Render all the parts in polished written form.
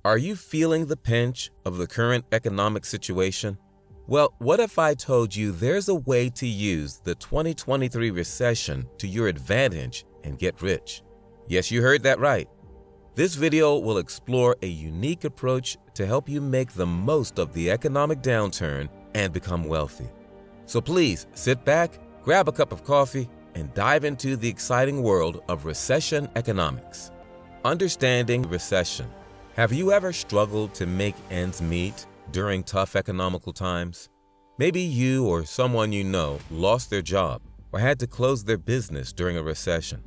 Are you feeling the pinch of the current economic situation? Well, what if I told you there's a way to use the 2023 recession to your advantage and get rich? Yes, you heard that right. This video will explore a unique approach to help you make the most of the economic downturn and become wealthy. So please sit back, grab a cup of coffee, and dive into the exciting world of recession economics. Understanding recession. Have you ever struggled to make ends meet during tough economical times? Maybe you or someone you know lost their job or had to close their business during a recession.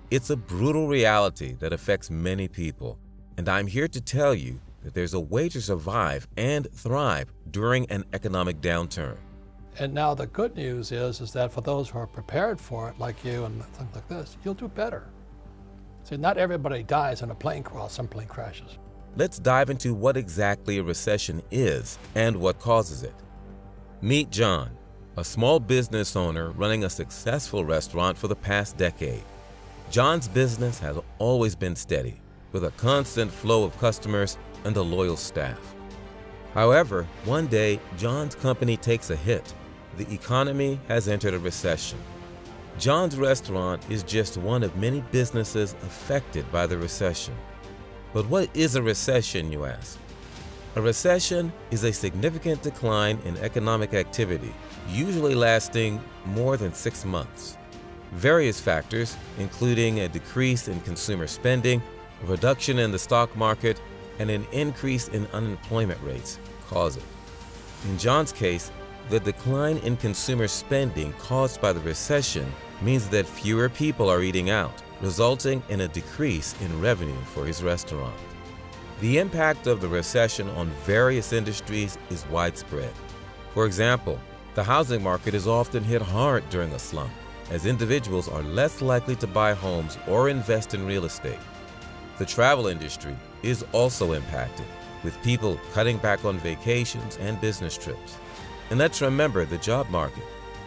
It's a brutal reality that affects many people, and I'm here to tell you that there's a way to survive and thrive during an economic downturn. And now the good news is that for those who are prepared for it, like you and things like this, you'll do better. See, not everybody dies in a plane crash, some plane crashes. Let's dive into what exactly a recession is and what causes it. Meet John, a small business owner running a successful restaurant for the past decade. John's business has always been steady, with a constant flow of customers and a loyal staff. However, one day, John's company takes a hit. The economy has entered a recession. John's restaurant is just one of many businesses affected by the recession. But what is a recession, you ask? A recession is a significant decline in economic activity, usually lasting more than 6 months. Various factors, including a decrease in consumer spending, a reduction in the stock market, and an increase in unemployment rates, cause it. In John's case, the decline in consumer spending caused by the recession means that fewer people are eating out, resulting in a decrease in revenue for his restaurant. The impact of the recession on various industries is widespread. For example, the housing market is often hit hard during a slump, as individuals are less likely to buy homes or invest in real estate. The travel industry is also impacted, with people cutting back on vacations and business trips. And let's remember the job market.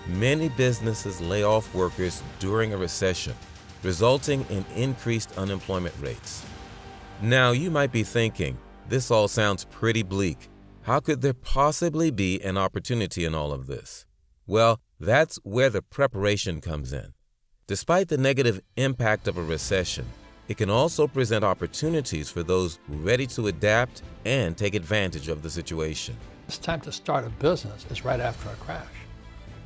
Many businesses lay off workers during a recession, resulting in increased unemployment rates. Now, you might be thinking, this all sounds pretty bleak. How could there possibly be an opportunity in all of this? Well, that's where the preparation comes in. Despite the negative impact of a recession, it can also present opportunities for those ready to adapt and take advantage of the situation. It's time to start a business is right after a crash.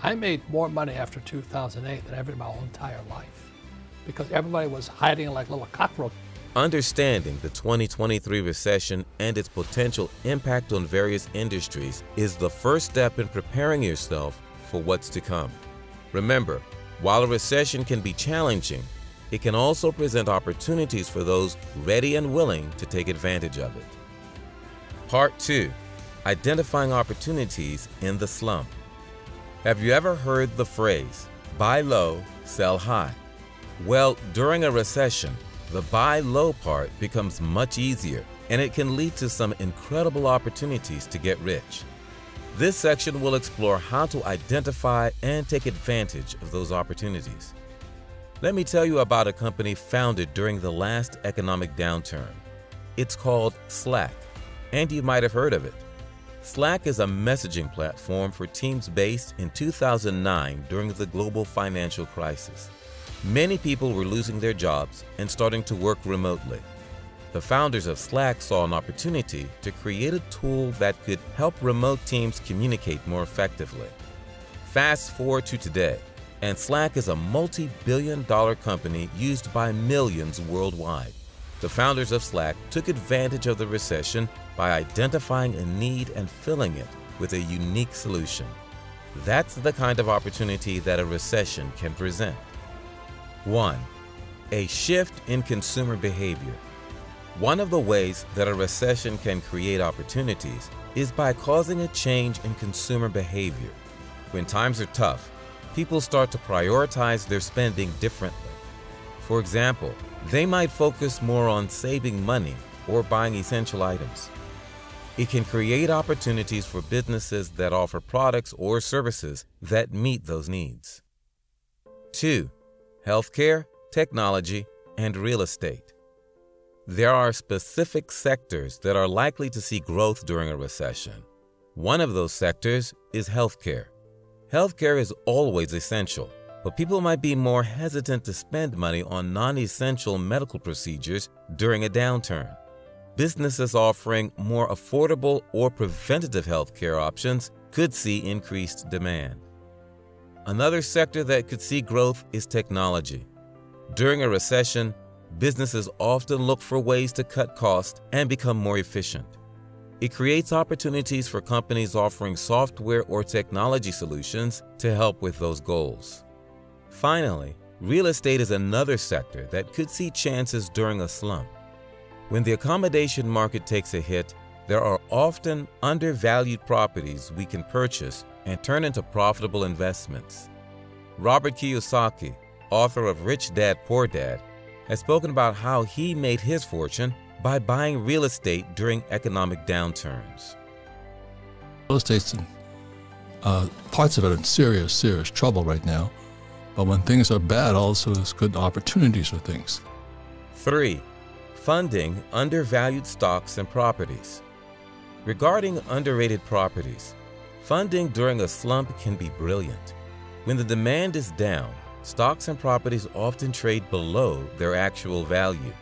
I made more money after 2008 than ever in my whole entire life because everybody was hiding like little cockroaches. Understanding the 2023 recession and its potential impact on various industries is the first step in preparing yourself for what's to come. Remember, while a recession can be challenging, it can also present opportunities for those ready and willing to take advantage of it. Part 2. Identifying opportunities in the slump. Have you ever heard the phrase, buy low, sell high? Well, during a recession, the buy low part becomes much easier, and it can lead to some incredible opportunities to get rich. This section will explore how to identify and take advantage of those opportunities. Let me tell you about a company founded during the last economic downturn. It's called Slack, and you might have heard of it. Slack is a messaging platform for teams based in 2009 during the global financial crisis. Many people were losing their jobs and starting to work remotely. The founders of Slack saw an opportunity to create a tool that could help remote teams communicate more effectively. Fast forward to today, and Slack is a multi-billion-dollar company used by millions worldwide. The founders of Slack took advantage of the recession by identifying a need and filling it with a unique solution. That's the kind of opportunity that a recession can present. 1. A shift in consumer behavior. One of the ways that a recession can create opportunities is by causing a change in consumer behavior. When times are tough, people start to prioritize their spending differently. For example, they might focus more on saving money or buying essential items. It can create opportunities for businesses that offer products or services that meet those needs. 2. Healthcare, technology, and real estate. There are specific sectors that are likely to see growth during a recession. One of those sectors is healthcare. Healthcare is always essential, but people might be more hesitant to spend money on non-essential medical procedures during a downturn. Businesses offering more affordable or preventative healthcare options could see increased demand. Another sector that could see growth is technology. During a recession, businesses often look for ways to cut costs and become more efficient. It creates opportunities for companies offering software or technology solutions to help with those goals. Finally, real estate is another sector that could see chances during a slump. When the accommodation market takes a hit, there are often undervalued properties we can purchase and turn into profitable investments. Robert Kiyosaki, author of Rich Dad, Poor Dad, has spoken about how he made his fortune by buying real estate during economic downturns. Real estate's in, parts of it are in serious, serious trouble right now. But when things are bad, also there's good opportunities for things. 3. Funding undervalued stocks and properties. Regarding underrated properties, funding during a slump can be brilliant. When the demand is down, stocks and properties often trade below their actual value.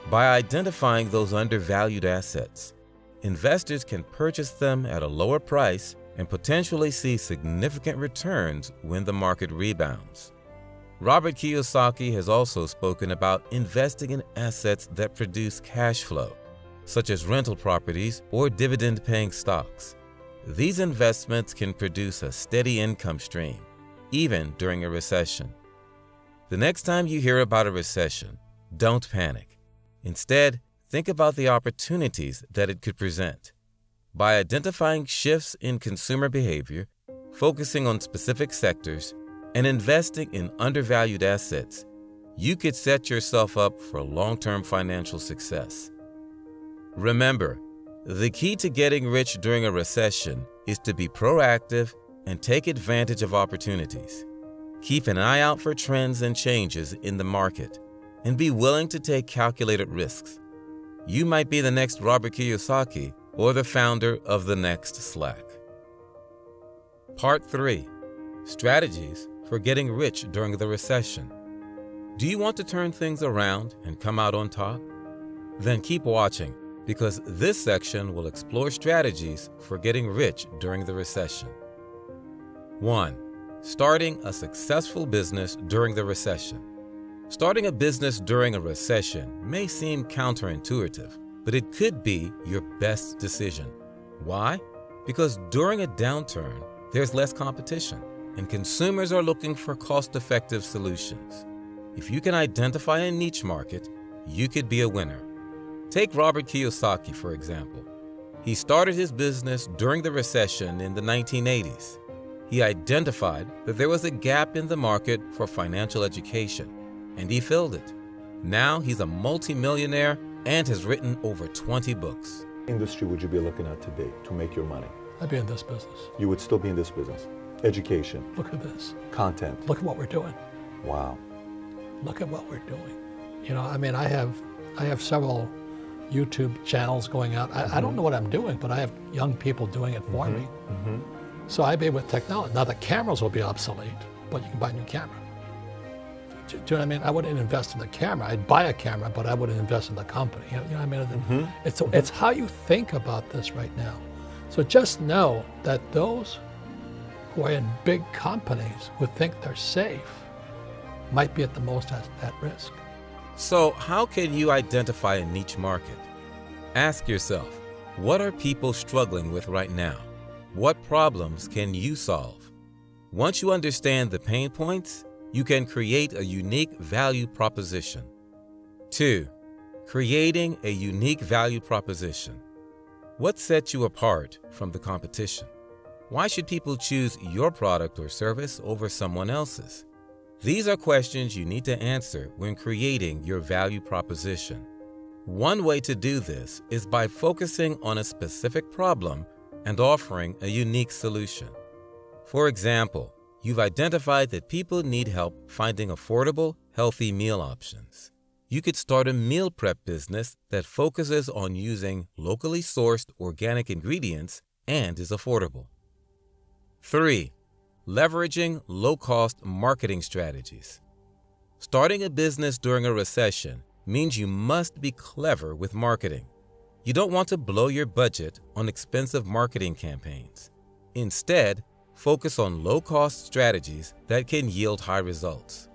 By identifying those undervalued assets, investors can purchase them at a lower price and potentially see significant returns when the market rebounds. Robert Kiyosaki has also spoken about investing in assets that produce cash flow, such as rental properties or dividend-paying stocks. These investments can produce a steady income stream, even during a recession. The next time you hear about a recession, don't panic. Instead, think about the opportunities that it could present. By identifying shifts in consumer behavior, focusing on specific sectors, and investing in undervalued assets, you could set yourself up for long-term financial success. Remember, the key to getting rich during a recession is to be proactive and take advantage of opportunities. Keep an eye out for trends and changes in the market, and be willing to take calculated risks. You might be the next Robert Kiyosaki or the founder of the next Slack. Part 3. Strategies for getting rich during the recession. Do you want to turn things around and come out on top? Then keep watching, because this section will explore strategies for getting rich during the recession. 1. Starting a successful business during the recession. Starting a business during a recession may seem counterintuitive, but it could be your best decision. Why? Because during a downturn, there's less competition, and consumers are looking for cost-effective solutions. If you can identify a niche market, you could be a winner. Take Robert Kiyosaki, for example. He started his business during the recession in the 1980s. He identified that there was a gap in the market for financial education, and he filled it. Now he's a multi-millionaire and has written over 20 books. Industry would you be looking at today to make your money? I'd be in this business. You would still be in this business. Education. Look at this. Content. Look at what we're doing. Wow. Look at what we're doing. You know, I mean, I have several YouTube channels going out. I don't know what I'm doing, but I have young people doing it for me. So I'd be with technology. Now the cameras will be obsolete, but you can buy a new camera. Do you know what I mean? I wouldn't invest in the camera. I'd buy a camera, but I wouldn't invest in the company. You know what I mean? It's how you think about this right now. So just know that those who are in big companies who think they're safe might be at the most at risk. So how can you identify a niche market? Ask yourself, what are people struggling with right now? What problems can you solve? Once you understand the pain points, you can create a unique value proposition. 2. Creating a unique value proposition. What sets you apart from the competition? Why should people choose your product or service over someone else's? These are questions you need to answer when creating your value proposition. One way to do this is by focusing on a specific problem and offering a unique solution. For example, you've identified that people need help finding affordable, healthy meal options. you could start a meal prep business that focuses on using locally sourced organic ingredients and is affordable. 3. Leveraging low-cost marketing strategies. Starting a business during a recession means you must be clever with marketing. You don't want to blow your budget on expensive marketing campaigns. Instead, focus on low-cost strategies that can yield high results.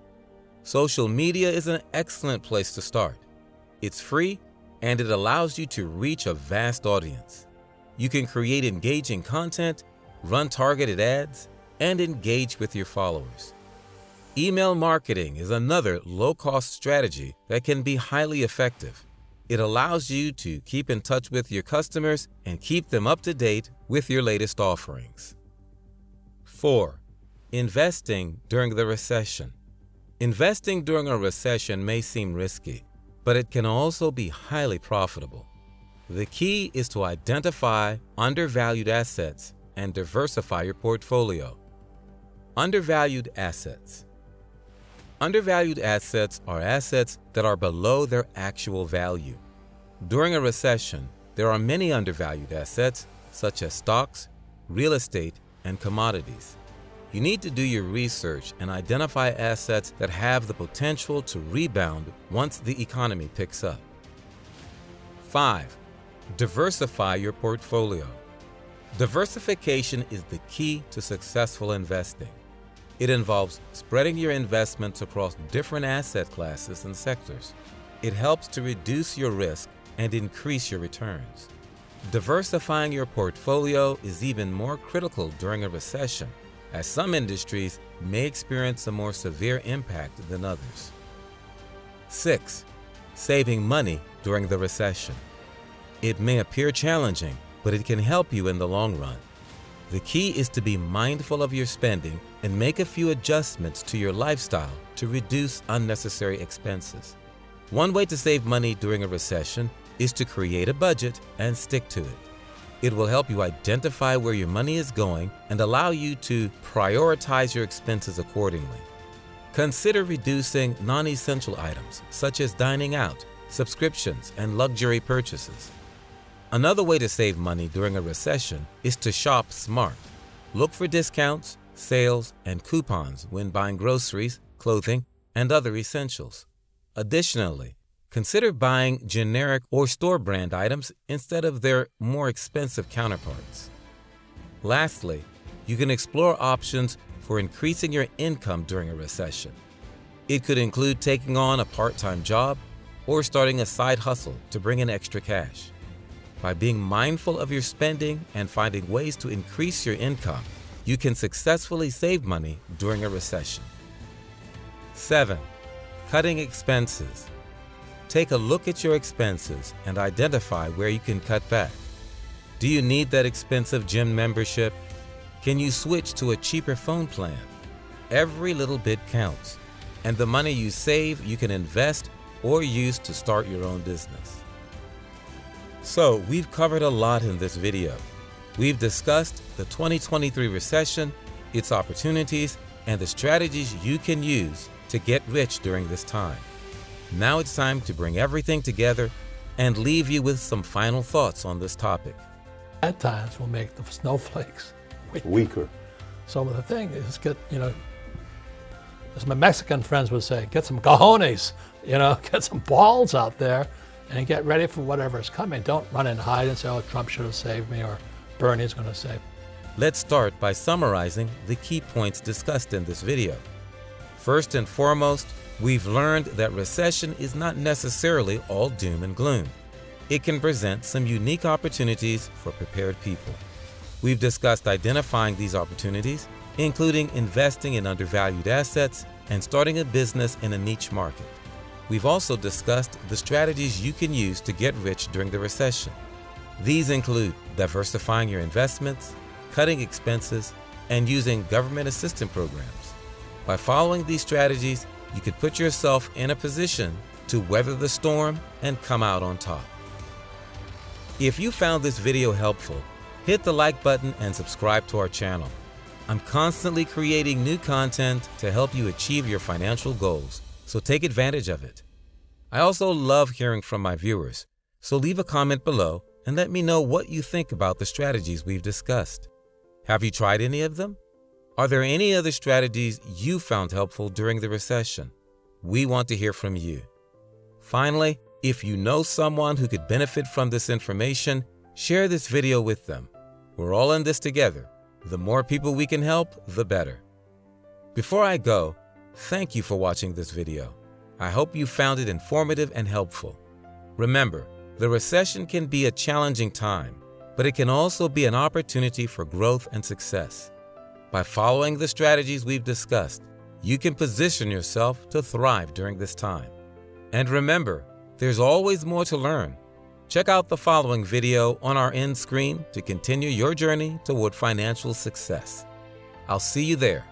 Social media is an excellent place to start. It's free and it allows you to reach a vast audience. You can create engaging content, run targeted ads, and engage with your followers. Email marketing is another low-cost strategy that can be highly effective. It allows you to keep in touch with your customers and keep them up to date with your latest offerings. 4. Investing during the recession. Investing during a recession may seem risky, but it can also be highly profitable. The key is to identify undervalued assets and diversify your portfolio. Undervalued assets. Undervalued assets are assets that are below their actual value. During a recession, there are many undervalued assets, such as stocks, real estate, and commodities. You need to do your research and identify assets that have the potential to rebound once the economy picks up. 5. Diversify your portfolio. Diversification is the key to successful investing. It involves spreading your investments across different asset classes and sectors. It helps to reduce your risk and increase your returns. Diversifying your portfolio is even more critical during a recession, as some industries may experience a more severe impact than others. 6. Saving money during the recession. It may appear challenging, but it can help you in the long run. The key is to be mindful of your spending and make a few adjustments to your lifestyle to reduce unnecessary expenses. One way to save money during a recession is to create a budget and stick to it. It will help you identify where your money is going and allow you to prioritize your expenses accordingly. Consider reducing non-essential items such as dining out, subscriptions, and luxury purchases. Another way to save money during a recession is to shop smart. Look for discounts, sales, and coupons when buying groceries, clothing, and other essentials. Additionally, consider buying generic or store brand items instead of their more expensive counterparts. Lastly, you can explore options for increasing your income during a recession. It could include taking on a part-time job or starting a side hustle to bring in extra cash. By being mindful of your spending and finding ways to increase your income, you can successfully save money during a recession. 7. Cutting expenses. Take a look at your expenses and identify where you can cut back. Do you need that expensive gym membership? Can you switch to a cheaper phone plan? Every little bit counts, and the money you save you can invest or use to start your own business. So, we've covered a lot in this video. We've discussed the 2023 recession, its opportunities, and the strategies you can use to get rich during this time. Now it's time to bring everything together and leave you with some final thoughts on this topic. At times will make the snowflakes Weaker. So the thing is, as my Mexican friends would say, get some cojones, get some balls out there and get ready for whatever is coming. Don't run and hide and say, oh, Trump should have saved me or Bernie's going to save me. Let's start by summarizing the key points discussed in this video. First and foremost, we've learned that recession is not necessarily all doom and gloom. It can present some unique opportunities for prepared people. We've discussed identifying these opportunities, including investing in undervalued assets and starting a business in a niche market. We've also discussed the strategies you can use to get rich during the recession. These include diversifying your investments, cutting expenses, and using government assistance programs. By following these strategies, you could put yourself in a position to weather the storm and come out on top. If you found this video helpful, hit the like button and subscribe to our channel. I'm constantly creating new content to help you achieve your financial goals, so take advantage of it. I also love hearing from my viewers, so leave a comment below and let me know what you think about the strategies we've discussed. Have you tried any of them? Are there any other strategies you found helpful during the recession? We want to hear from you. Finally, if you know someone who could benefit from this information, share this video with them. We're all in this together. The more people we can help, the better. Before I go, thank you for watching this video. I hope you found it informative and helpful. Remember, the recession can be a challenging time, but it can also be an opportunity for growth and success. By following the strategies we've discussed, you can position yourself to thrive during this time. And remember, there's always more to learn. Check out the following video on our end screen to continue your journey toward financial success. I'll see you there.